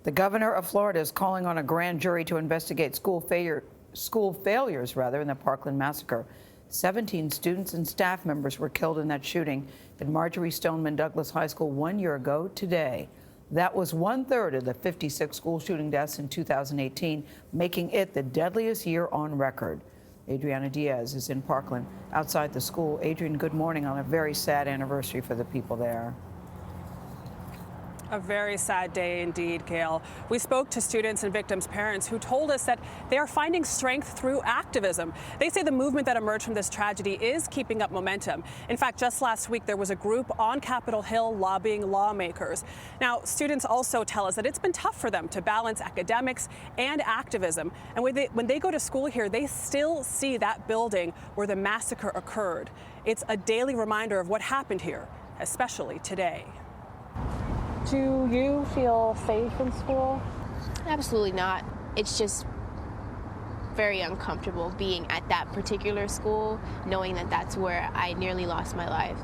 The governor of Florida is calling on a grand jury to investigate school failures in the Parkland massacre. 17 students and staff members were killed in that shooting at Marjory Stoneman Douglas High School 1 year ago today. That was 1/3 of the 56 school shooting deaths in 2018, making it the deadliest year on record. Adriana Diaz is in Parkland outside the school. Adrian, good morning on a very sad anniversary for the people there. A very sad day indeed, Gayle. We spoke to students and victims' parents who told us that they are finding strength through activism. They say the movement that emerged from this tragedy is keeping up momentum. In fact, just last week, there was a group on Capitol Hill lobbying lawmakers. Now, students also tell us that it's been tough for them to balance academics and activism. And when they go to school here, they still see that building where the massacre occurred. It's a daily reminder of what happened here, especially today. Do you feel safe in school? Absolutely not. It's just very uncomfortable being at that particular school, knowing that that's where I nearly lost my life.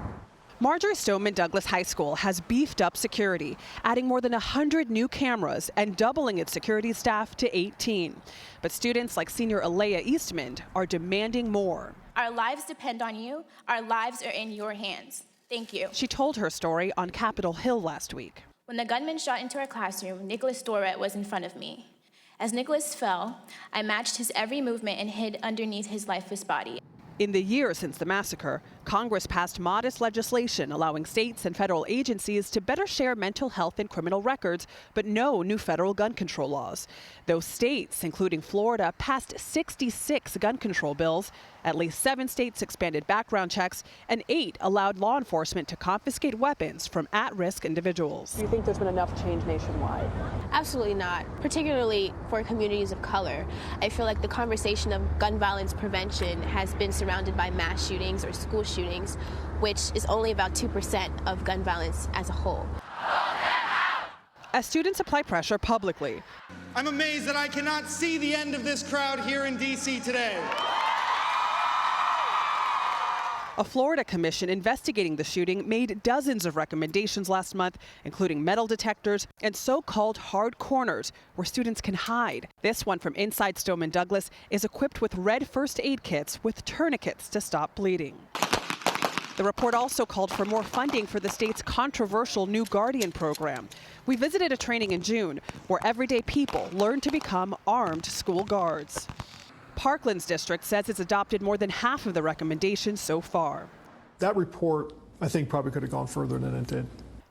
Marjory Stoneman Douglas High School has beefed up security, adding more than 100 new cameras and doubling its security staff to 18. But students like senior Alea Eastman are demanding more. Our lives depend on you. Our lives are in your hands. Thank you. She told her story on Capitol Hill last week. When the gunman shot into our classroom, Nicholas Dorett was in front of me. As Nicholas fell, I matched his every movement and hid underneath his lifeless body. In the year since the massacre, Congress passed modest legislation allowing states and federal agencies to better share mental health and criminal records, but no new federal gun control laws. Those states, including Florida, passed 66 gun control bills. At least 7 states expanded background checks, and 8 allowed law enforcement to confiscate weapons from at-risk individuals. Do you think there's been enough change nationwide? Absolutely not, particularly for communities of color. I feel like the conversation of gun violence prevention has been surrounded by mass shootings or school shootings, which is only about 2% of gun violence as a whole. As students apply pressure publicly, I'm amazed that I cannot see the end of this crowd here in D.C. today. A Florida commission investigating the shooting made dozens of recommendations last month, including metal detectors and so-called hard corners where students can hide. This one from inside Stoneman Douglas is equipped with red first aid kits with tourniquets to stop bleeding. The report also called for more funding for the state's controversial New Guardian program. We visited a training in June where everyday people learn to become armed school guards. Parkland's district says it's adopted more than half of the recommendations so far. That report, I think, probably could have gone further than it did.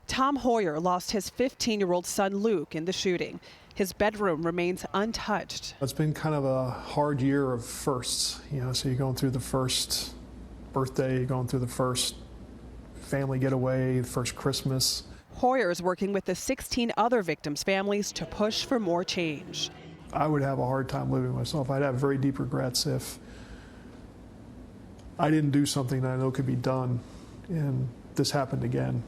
Tom Hoyer lost his 15-year-old son Luke in the shooting. His bedroom remains untouched. It's been kind of a hard year of firsts, so you're going through the first birthday, you're going through the first family getaway, the first Christmas. Hoyer is working with the 16 other victims' families to push for more change. I would have a hard time living with myself. I'd have very deep regrets if I didn't do something that I know could be done, and this happened again.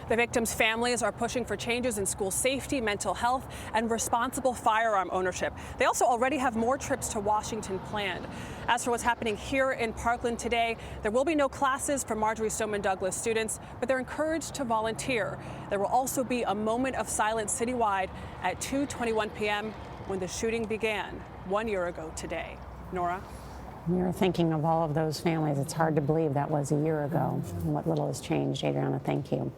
The victims' families are pushing for changes in school safety, mental health, and responsible firearm ownership. They also already have more trips to Washington planned. As for what's happening here in Parkland today, there will be no classes for Marjory Stoneman Douglas students, but they're encouraged to volunteer. There will also be a moment of silence citywide at 2:21 p.m. when the shooting began 1 year ago today. Norah? You're thinking of all of those families. It's hard to believe that was a year ago and what little has changed. Adriana, thank you.